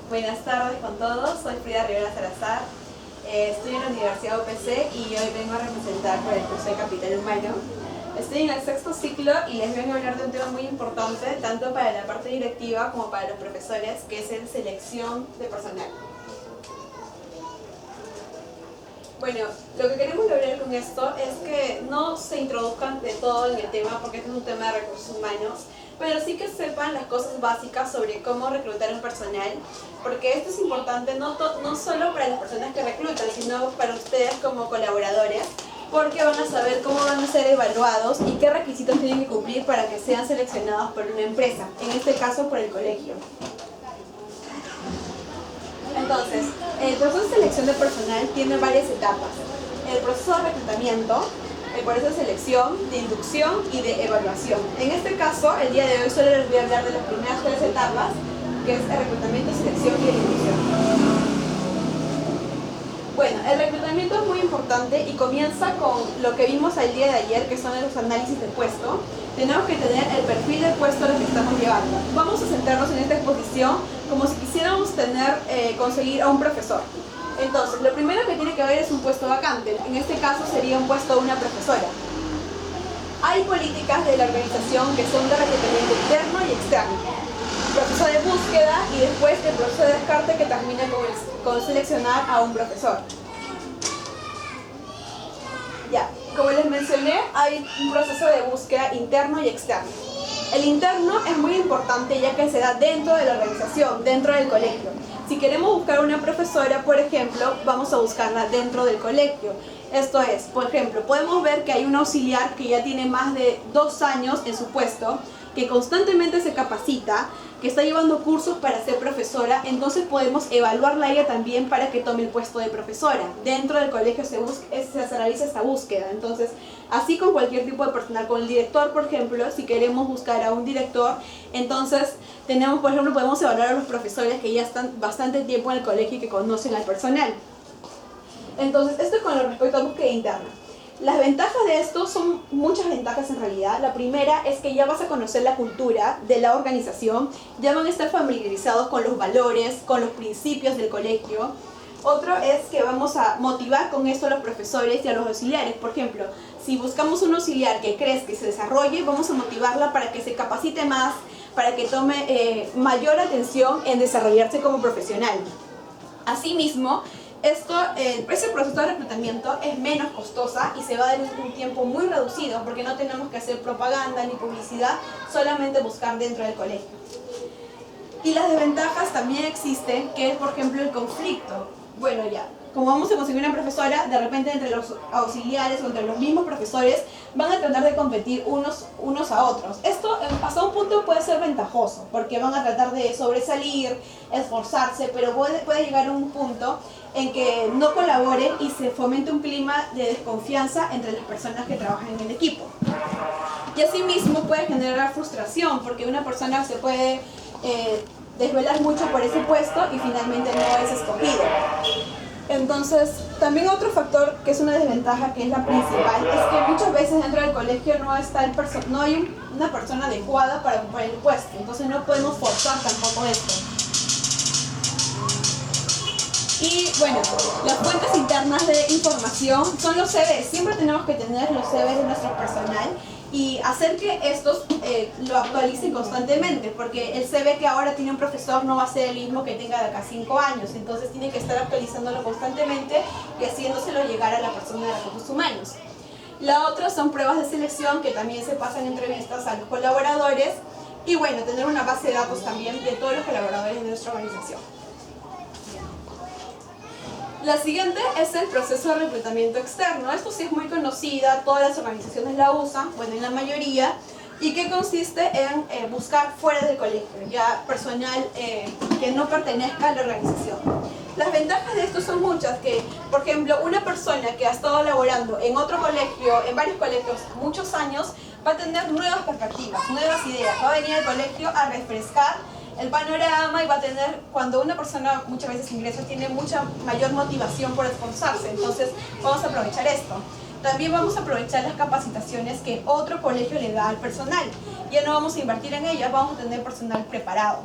Buenas tardes con todos, soy Frida Rivera Salazar, estoy en la Universidad UPC y hoy vengo a representar por el curso de Capital Humano. Estoy en el sexto ciclo y les vengo a hablar de un tema muy importante, tanto para la parte directiva como para los profesores, que es la selección de personal. Bueno, lo que queremos lograr con esto es que no se introduzcan de todo en el tema, porque este es un tema de recursos humanos, pero sí que sepan las cosas básicas sobre cómo reclutar un personal, porque esto es importante no solo para las personas que reclutan, sino para ustedes como colaboradores, porque van a saber cómo van a ser evaluados y qué requisitos tienen que cumplir para que sean seleccionados por una empresa, en este caso por el colegio. Entonces, el proceso de selección de personal tiene varias etapas. El proceso de reclutamiento, el proceso de selección, de inducción y de evaluación. En este caso, el día de hoy solo les voy a hablar de las primeras tres etapas, que es el reclutamiento, selección y la inducción. Bueno, el reclutamiento es muy importante y comienza con lo que vimos el día de ayer, que son los análisis de puesto. Tenemos que tener el perfil del puesto al que estamos llevando. Vamos a centrarnos en esta exposición como si quisiéramos conseguir a un profesor. Entonces, lo primero que tiene que haber es un puesto vacante. En este caso sería un puesto de una profesora. Hay políticas de la organización que son de reclutamiento interno y externo. Proceso de búsqueda y después el proceso de descarte que termina con seleccionar a un profesor. Ya, como les mencioné, hay un proceso de búsqueda interno y externo. El interno es muy importante ya que se da dentro de la organización, dentro del colegio. Si queremos buscar una profesora, por ejemplo, vamos a buscarla dentro del colegio. Esto es, por ejemplo, podemos ver que hay un auxiliar que ya tiene más de 2 años en su puesto, que constantemente se capacita, que está llevando cursos para ser profesora, entonces podemos evaluarla a ella también para que tome el puesto de profesora. Dentro del colegio se realiza esta búsqueda, entonces así con cualquier tipo de personal, con el director, por ejemplo, si queremos buscar a un director, entonces tenemos, por ejemplo, podemos evaluar a los profesores que ya están bastante tiempo en el colegio y que conocen al personal. Entonces, esto es con respecto a búsqueda interna. Las ventajas de esto son muchas ventajas en realidad. La primera es que ya vas a conocer la cultura de la organización, ya van a estar familiarizados con los valores, con los principios del colegio. Otro es que vamos a motivar con esto a los profesores y a los auxiliares. Por ejemplo, si buscamos un auxiliar que crezca y se desarrolle, vamos a motivarla para que se capacite más, para que tome mayor atención en desarrollarse como profesional. Asimismo, ese proceso de reclutamiento es menos costosa y se va a dar en un tiempo muy reducido porque no tenemos que hacer propaganda ni publicidad, solamente buscar dentro del colegio. Y las desventajas también existen, que es por ejemplo el conflicto. Bueno, ya, como vamos a conseguir una profesora, de repente entre los auxiliares o entre los mismos profesores van a tratar de competir unos a otros. Esto hasta un punto puede ser ventajoso porque van a tratar de sobresalir, esforzarse, pero puede llegar a un punto en que no colaboren y se fomente un clima de desconfianza entre las personas que trabajan en el equipo. Y asimismo puede generar frustración porque una persona se puede desvelar mucho por ese puesto y finalmente no es escogido. Entonces, también otro factor que es una desventaja, que es la principal, es que muchas veces dentro del colegio no hay una persona adecuada para ocupar el puesto, entonces no podemos forzar tampoco esto. Y bueno, las fuentes internas de información son los CVs. Siempre tenemos que tener los CVs de nuestro personal y hacer que estos lo actualicen constantemente, porque el CV que ahora tiene un profesor no va a ser el mismo que tenga de acá 5 años, entonces tiene que estar actualizándolo constantemente y haciéndoselo llegar a la persona de recursos humanos. La otra son pruebas de selección que también se pasan entrevistas a los colaboradores y bueno, tener una base de datos también de todos los colaboradores de nuestra organización. La siguiente es el proceso de reclutamiento externo. Esto sí es muy conocida, todas las organizaciones la usan, bueno, en la mayoría, y que consiste en buscar fuera del colegio, ya personal que no pertenezca a la organización. Las ventajas de esto son muchas, que por ejemplo una persona que ha estado laborando en otro colegio, en varios colegios, muchos años, va a tener nuevas perspectivas, nuevas ideas, va a venir al colegio a refrescar el panorama y va a tener, cuando una persona muchas veces ingresa, tiene mucha mayor motivación por esforzarse, entonces vamos a aprovechar esto. También vamos a aprovechar las capacitaciones que otro colegio le da al personal. Ya no vamos a invertir en ellas, vamos a tener personal preparado.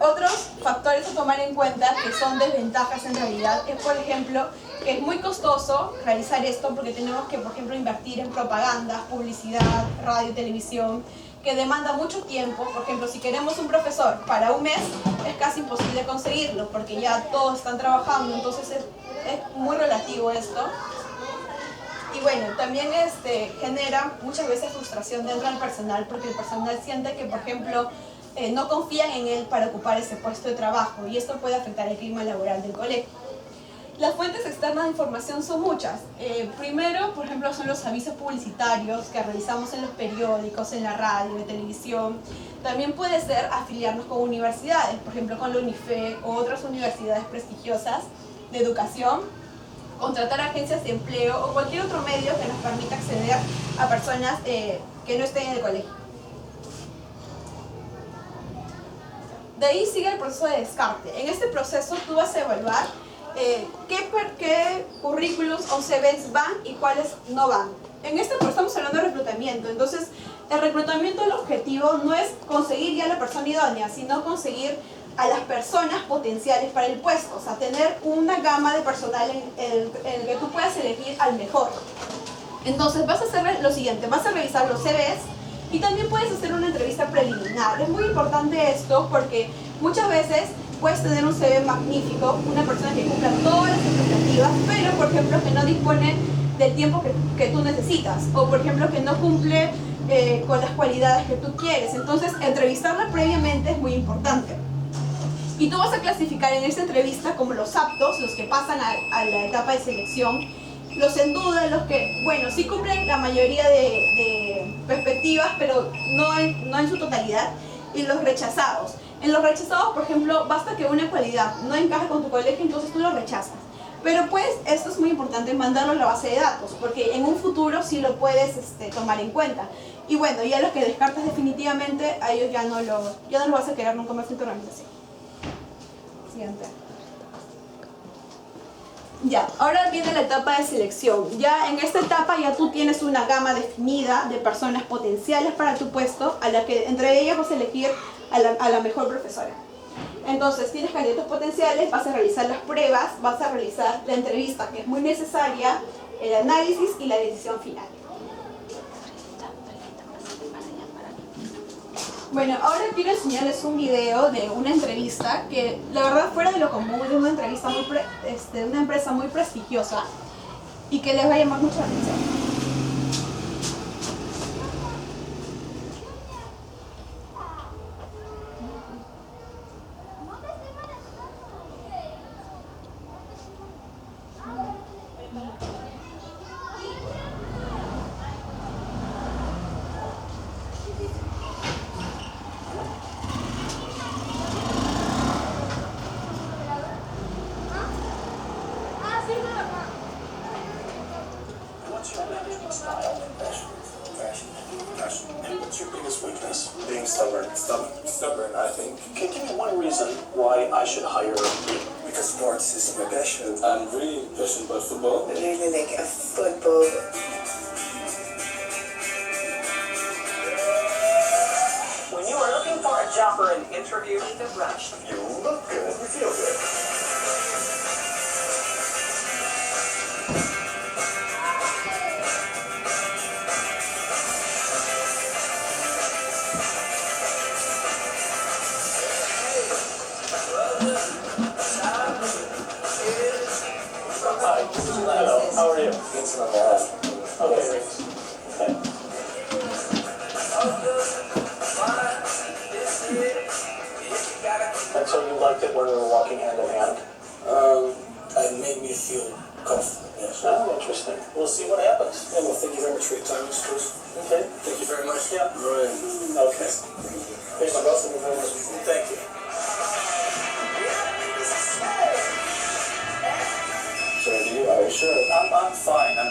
Otros factores a tomar en cuenta que son desventajas en realidad es, por ejemplo, que es muy costoso realizar esto porque tenemos que, por ejemplo, invertir en propaganda, publicidad, radio, televisión, que demanda mucho tiempo. Por ejemplo, si queremos un profesor para un mes, es casi imposible conseguirlo porque ya todos están trabajando, entonces es muy relativo esto. Y bueno, también genera muchas veces frustración dentro del personal porque el personal siente que, por ejemplo, no confían en él para ocupar ese puesto de trabajo y esto puede afectar el clima laboral del colegio. Las fuentes externas de información son muchas. Primero, por ejemplo, son los avisos publicitarios que realizamos en los periódicos, en la radio, en televisión. También puede ser afiliarnos con universidades, por ejemplo con la UNIFE o otras universidades prestigiosas de educación, contratar agencias de empleo o cualquier otro medio que nos permita acceder a personas que no estén en el colegio. De ahí sigue el proceso de descarte. En este proceso tú vas a evaluar qué currículos o CVs van y cuáles no van. En este estamos hablando de reclutamiento, entonces el reclutamiento, el objetivo no es conseguir ya la persona idónea, sino conseguir a las personas potenciales para el puesto, o sea, tener una gama de personal en el que tú puedas elegir al mejor. Entonces vas a hacer lo siguiente, vas a revisar los CVs y también puedes hacer una entrevista preliminar. Es muy importante esto porque muchas veces puedes tener un CV magnífico, una persona que cumpla todas las expectativas, pero por ejemplo que no dispone del tiempo que tú necesitas, o por ejemplo que no cumple con las cualidades que tú quieres. Entonces entrevistarla previamente es muy importante. Y tú vas a clasificar en esta entrevista como los aptos, los que pasan a la etapa de selección, los en duda, los que, bueno, sí cumplen la mayoría de perspectivas, pero no en su totalidad, y los rechazados. En los rechazados, por ejemplo, basta que una cualidad no encaje con tu colegio, entonces tú lo rechazas. Pero pues, esto es muy importante, mandarlo a la base de datos, porque en un futuro sí lo puedes tomar en cuenta. Y bueno, ya los que descartas definitivamente, a ellos ya no los vas a querer nunca más en tu organización. Siguiente. Ya, ahora viene la etapa de selección. Ya en esta etapa ya tú tienes una gama definida de personas potenciales para tu puesto, a la que entre ellas vas a elegir a la mejor profesora. Entonces tienes candidatos potenciales, vas a realizar las pruebas, vas a realizar la entrevista, que es muy necesaria, el análisis y la decisión final. Bueno, ahora quiero enseñarles un video de una entrevista que la verdad fuera de lo común, de una entrevista de una empresa muy prestigiosa y que les va a llamar mucho la atención. What's your management style? Passion. And what's your biggest weakness? Being stubborn. Stubborn, I think. Can you give me one reason why I should hire you? Because sports is my passion. I'm really passionate about football. Really like a football. When you are looking for a job or an interview, the rush. You look good. You feel good. Hi. Hello. How are you? It's not bad. Okay. Okay. And so you liked it when we were walking hand in hand? It made me feel comfortable. Yes. Oh, interesting. We'll see what happens. Yeah, well, thank you very much for your time, Mr. Cruz. Okay. Thank you very much. Yeah. Right. Okay. Here's my boss. Thank you very much. Thank you. So, are you sure? I'm fine. I'll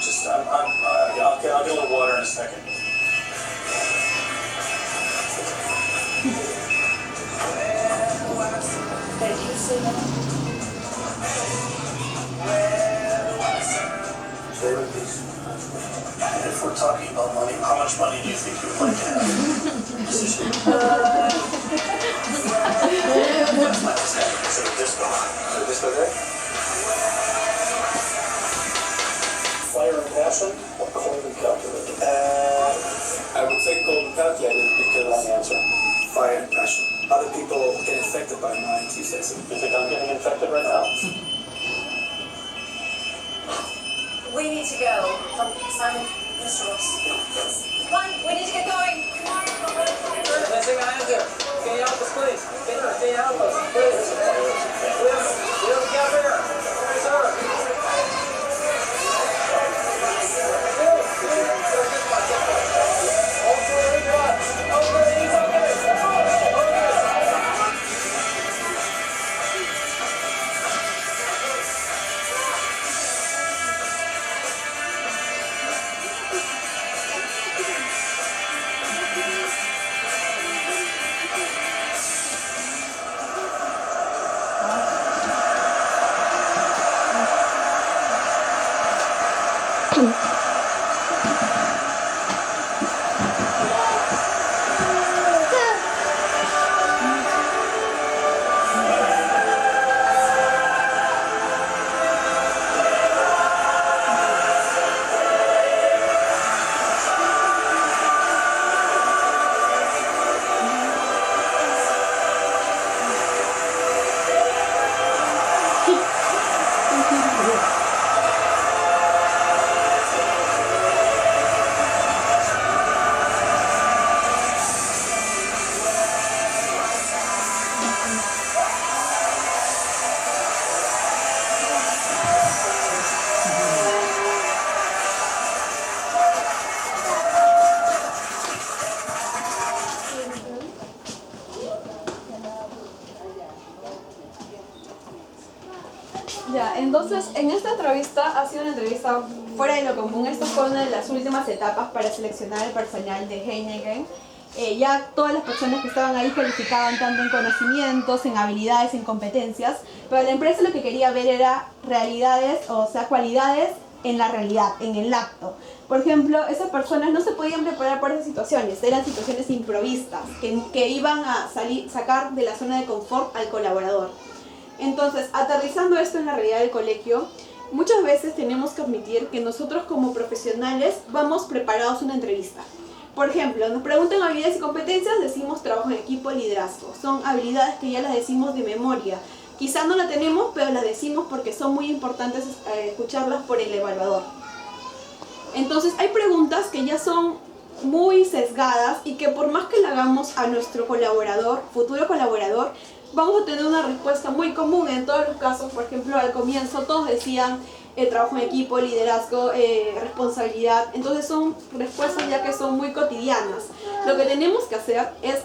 get a little water in a second. If we're talking about money, how much money do you think you would like to have? So the disco. The disco day? Fire and passion or cold and calculated? I would say cold and calculated because... Wrong answer. Fire and passion. Other people get infected by mine, he says. You think I'm getting infected right now? We need to go. Simon, Mr. Ross. Come on, we need to get going. Come on. Missing answer. Can you help us, please? Can you help us, please? Will, get here. Sir. Ya, entonces en esta entrevista ha sido una entrevista fuera de lo común. Esta fue una de las últimas etapas para seleccionar el personal de Heineken. Ya todas las personas que estaban ahí calificaban tanto en conocimientos, en habilidades, en competencias, pero la empresa lo que quería ver era realidades, o sea, cualidades en la realidad, en el acto. Por ejemplo, esas personas no se podían preparar para esas situaciones, eran situaciones improvistas, que iban a sacar de la zona de confort al colaborador. Entonces, aterrizando esto en la realidad del colegio, muchas veces tenemos que admitir que nosotros como profesionales vamos preparados a una entrevista. Por ejemplo, nos preguntan habilidades y competencias, decimos trabajo en equipo, liderazgo. Son habilidades que ya las decimos de memoria. Quizá no la tenemos, pero las decimos porque son muy importantes escucharlas por el evaluador. Entonces, hay preguntas que ya son muy sesgadas y que por más que la hagamos a nuestro colaborador, futuro colaborador, vamos a tener una respuesta muy común en todos los casos. Por ejemplo, al comienzo todos decían trabajo en equipo, liderazgo, responsabilidad. Entonces son respuestas ya que son muy cotidianas. Lo que tenemos que hacer es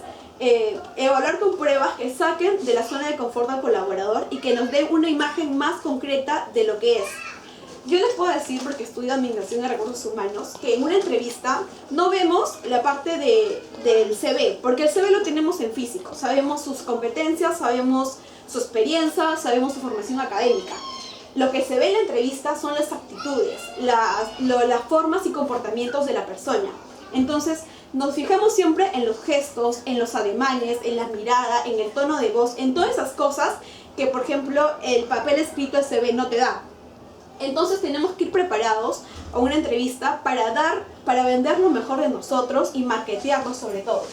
evaluar con pruebas que saquen de la zona de confort al colaborador y que nos den una imagen más concreta de lo que es. Yo les puedo decir, porque estudio Administración de Recursos Humanos, que en una entrevista no vemos la parte del CV, porque el CV lo tenemos en físico. Sabemos sus competencias, sabemos su experiencia, sabemos su formación académica. Lo que se ve en la entrevista son las actitudes, las formas y comportamientos de la persona. Entonces, nos fijamos siempre en los gestos, en los ademanes, en la mirada, en el tono de voz, en todas esas cosas que, por ejemplo, el papel escrito, el CV, no te da. Entonces tenemos que ir preparados a una entrevista para vender lo mejor de nosotros y marketearnos sobre todo.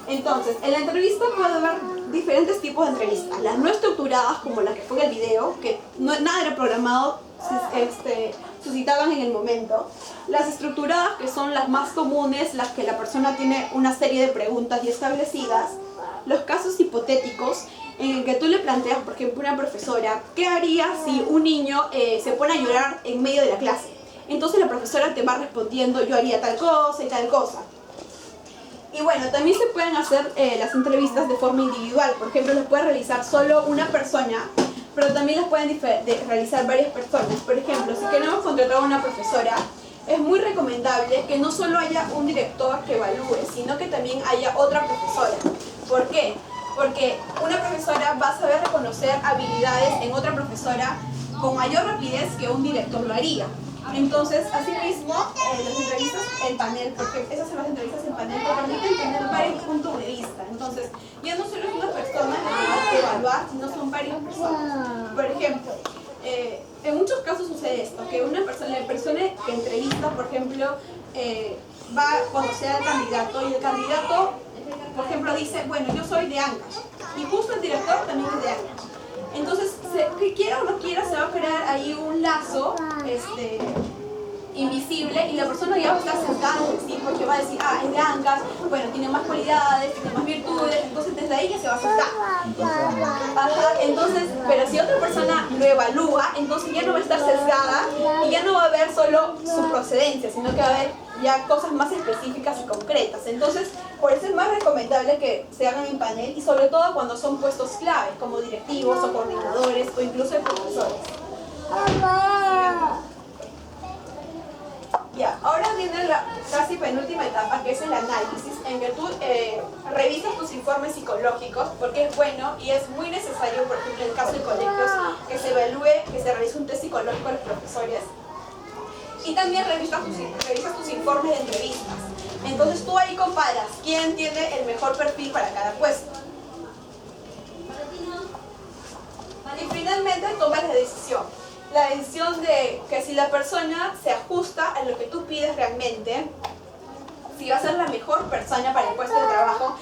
Entonces, en la entrevista puede haber diferentes tipos de entrevistas. Las no estructuradas, como la que fue en el video, que nada era programado, suscitaban en el momento. Las estructuradas, que son las más comunes, las que la persona tiene una serie de preguntas ya establecidas. Los casos hipotéticos, en el que tú le planteas, por ejemplo, a una profesora, ¿qué haría si un niño se pone a llorar en medio de la clase? Entonces la profesora te va respondiendo, yo haría tal cosa y tal cosa. Y bueno, también se pueden hacer las entrevistas de forma individual. Por ejemplo, las puede realizar solo una persona, pero también las pueden realizar varias personas. Por ejemplo, si queremos contratar a una profesora, es muy recomendable que no solo haya un director que evalúe, sino que también haya otra profesora. ¿Por qué? Porque una profesora va a saber reconocer habilidades en otra profesora con mayor rapidez que un director lo haría. Entonces, asimismo, las entrevistas en panel, porque esas son las entrevistas en panel que permiten tener varios puntos de vista. Entonces, ya no solo es una persona la que va a evaluar, sino son varias personas. Por ejemplo, en muchos casos sucede esto, que la persona que entrevista, por ejemplo, va a conocer al candidato y el candidato, por ejemplo, dice, bueno, yo soy de Ancash, y justo el director también es de Ancash. Entonces, que quiera o no quiera, se va a crear ahí un lazo invisible y la persona ya va a estar sentada en sí, porque va a decir, es de Ancash, bueno, tiene más cualidades, tiene más virtudes, entonces desde ahí ya se va a sentar. Entonces, pero si otra persona lo evalúa, entonces ya no va a estar sesgada y ya no va a ver solo su procedencia, sino que va a haber ya cosas más específicas y concretas. Entonces, por eso es más recomendable que se hagan en panel y sobre todo cuando son puestos claves, como directivos o coordinadores o incluso de profesores. Ya, ahora viene la casi penúltima etapa, que es el análisis, en que tú revisas tus informes psicológicos, porque es bueno y es muy necesario, por ejemplo, en el caso de colegios, que se evalúe, que se realice un test psicológico a los profesores. Y también revisas tus informes de entrevistas. Entonces tú ahí comparas quién tiene el mejor perfil para cada puesto. Y finalmente tomas la decisión. La decisión de que si la persona se ajusta a lo que tú pides realmente, si va a ser la mejor persona para el puesto de trabajo,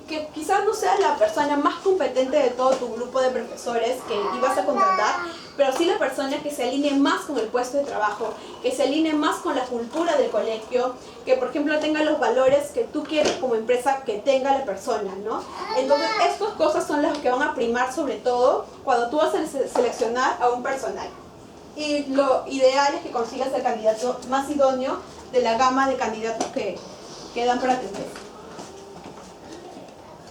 que quizás no sea la persona más competente de todo tu grupo de profesores que ibas a contratar, pero sí la persona que se alinee más con el puesto de trabajo, que se alinee más con la cultura del colegio, que por ejemplo tenga los valores que tú quieres como empresa que tenga la persona, ¿no? Entonces estas cosas son las que van a primar sobre todo cuando tú vas a seleccionar a un personal. Y lo ideal es que consigas el candidato más idóneo de la gama de candidatos que dan para tu empresa.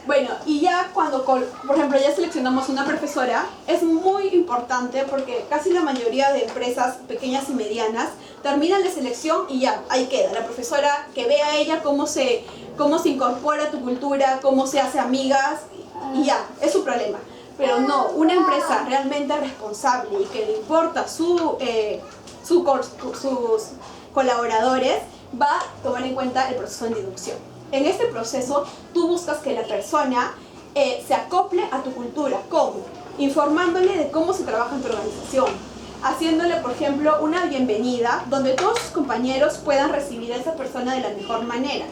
Bueno, y ya cuando, por ejemplo, ya seleccionamos una profesora, es muy importante porque casi la mayoría de empresas pequeñas y medianas terminan la selección y ya, ahí queda. La profesora que vea a ella cómo se incorpora a tu cultura, cómo se hace amigas y ya, es su problema. Pero no, una empresa realmente responsable y que le importa sus colaboradores va a tomar en cuenta el proceso de inducción. En este proceso, tú buscas que la persona se acople a tu cultura. ¿Cómo? Informándole de cómo se trabaja en tu organización. Haciéndole, por ejemplo, una bienvenida donde todos sus compañeros puedan recibir a esa persona de la mejor manera.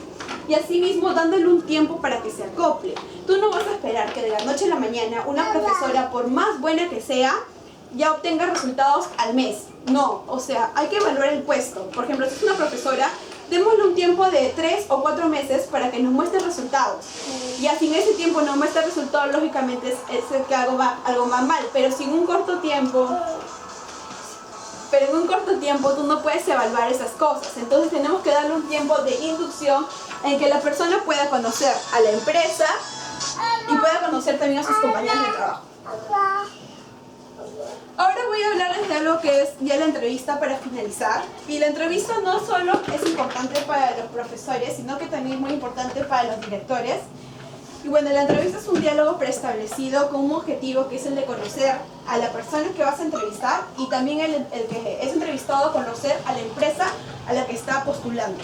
Y asimismo dándole un tiempo para que se acople. Tú no vas a esperar que de la noche a la mañana una profesora, por más buena que sea, ya obtenga resultados al mes. No, o sea, hay que evaluar el puesto. Por ejemplo, si es una profesora, démosle un tiempo de 3 o 4 meses para que nos muestre resultados. Y así en ese tiempo no muestra resultados, lógicamente es que algo va mal. Pero en un corto tiempo tú no puedes evaluar esas cosas. Entonces tenemos que darle un tiempo de inducción en que la persona pueda conocer a la empresa y pueda conocer también a sus compañeros de trabajo. Ahora voy a hablarles de algo que es ya la entrevista para finalizar. Y la entrevista no solo es importante para los profesores, sino que también es muy importante para los directores. Y bueno, la entrevista es un diálogo preestablecido con un objetivo que es el de conocer a la persona que vas a entrevistar y también el que es entrevistado conocer a la empresa a la que está postulando.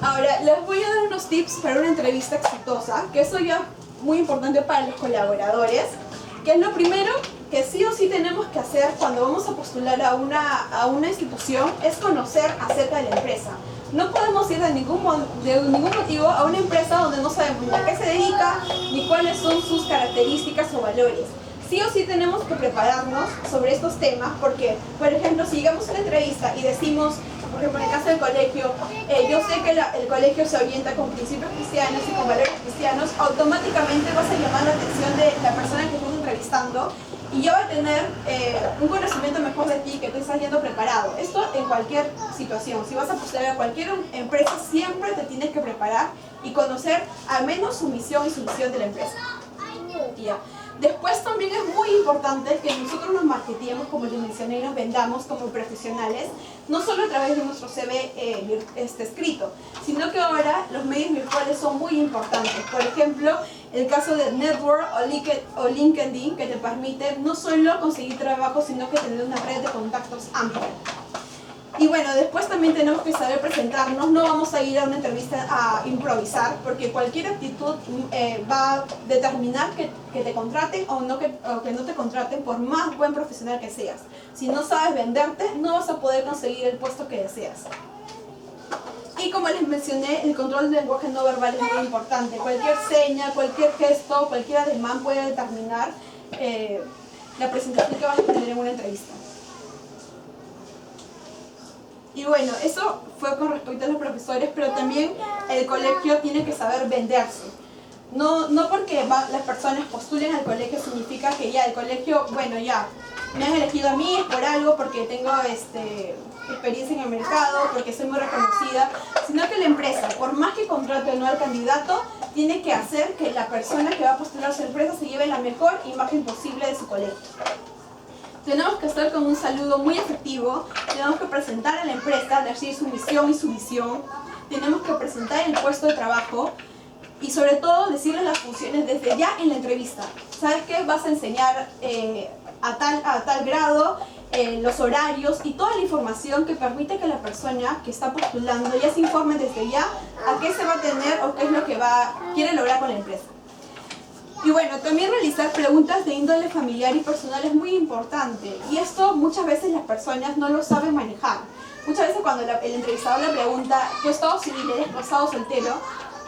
Ahora, les voy a dar unos tips para una entrevista exitosa, que eso ya es muy importante para los colaboradores, que es lo primero que sí o sí tenemos que hacer cuando vamos a postular a una institución, es conocer acerca de la empresa. No podemos ir de ningún motivo a una empresa donde no sabemos ni a qué se dedica, ni cuáles son sus características o valores. Sí o sí tenemos que prepararnos sobre estos temas porque, por ejemplo, si llegamos a una entrevista y decimos, por ejemplo, en el caso del colegio, yo sé que el colegio se orienta con principios cristianos y con valores cristianos, automáticamente vas a llamar la atención de la persona que estás entrevistando y ya va a tener un conocimiento mejor de ti, que tú estás yendo preparado. Esto en cualquier situación. Si vas a postular a cualquier empresa, siempre te tienes que preparar y conocer al menos su misión y su visión de la empresa. Ya. Después también es muy importante que nosotros nos marketeemos, como les mencioné, y nos vendamos como profesionales, no solo a través de nuestro CV escrito, sino que ahora los medios virtuales son muy importantes. Por ejemplo, el caso de Network o LinkedIn, que te permite no solo conseguir trabajo, sino que tener una red de contactos amplia. Y bueno, después también tenemos que saber presentarnos, no vamos a ir a una entrevista a improvisar, porque cualquier actitud va a determinar que te contraten o que no te contraten, por más buen profesional que seas. Si no sabes venderte, no vas a poder conseguir el puesto que deseas. Y como les mencioné, el control del lenguaje no verbal es muy importante. Cualquier seña, cualquier gesto, cualquier ademán puede determinar la presentación que vas a tener en una entrevista. Y bueno, eso fue con respecto a los profesores, pero también el colegio tiene que saber venderse. No porque las personas postulen al colegio significa que ya el colegio, bueno, ya me han elegido a mí, es por algo, porque tengo experiencia en el mercado, porque soy muy reconocida, sino que la empresa, por más que contrate o no al candidato, tiene que hacer que la persona que va a postular a su empresa se lleve la mejor imagen posible de su colegio. Tenemos que estar con un saludo muy efectivo, tenemos que presentar a la empresa, decir su misión y su visión, tenemos que presentar el puesto de trabajo y sobre todo decirle las funciones desde ya en la entrevista. ¿Sabes qué? Vas a enseñar a tal grado, los horarios y toda la información que permite que la persona que está postulando ya se informe desde ya a qué se va a tener o qué es lo que quiere lograr con la empresa. Y bueno, también realizar preguntas de índole familiar y personal es muy importante. Y esto muchas veces las personas no lo saben manejar. Muchas veces cuando el entrevistador le pregunta, ¿tu estado civil, eres casado o soltero?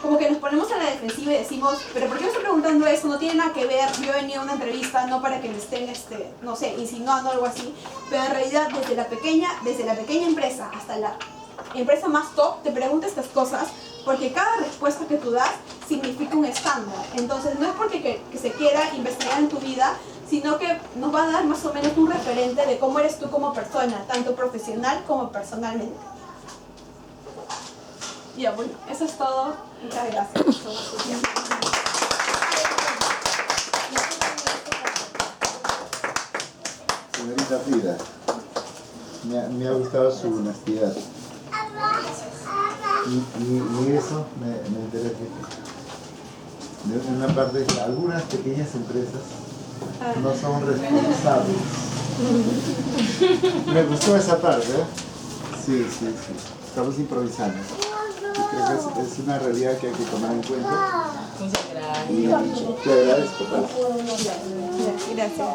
Como que nos ponemos a la defensiva y decimos, ¿pero por qué me está preguntando eso? No tiene nada que ver, yo he venido a una entrevista no para que me estén, no sé, insinuando o algo así. Pero en realidad desde la pequeña empresa hasta la empresa más top te pregunta estas cosas porque cada respuesta que tú das significa un estándar. Entonces no es porque que se quiera investigar en tu vida, sino que nos va a dar más o menos un referente de cómo eres tú como persona, tanto profesional como personalmente. Ya, bueno, eso es todo. Muchas gracias por su tiempo. Señorita Frida, me ha gustado su honestidad. Y eso me interesa. De una parte, algunas pequeñas empresas no son responsables. Me gustó esa parte, ¿eh? Sí. Estamos improvisando. Y creo que es una realidad que hay que tomar en cuenta. Muchas gracias. Y te agradezco. Gracias.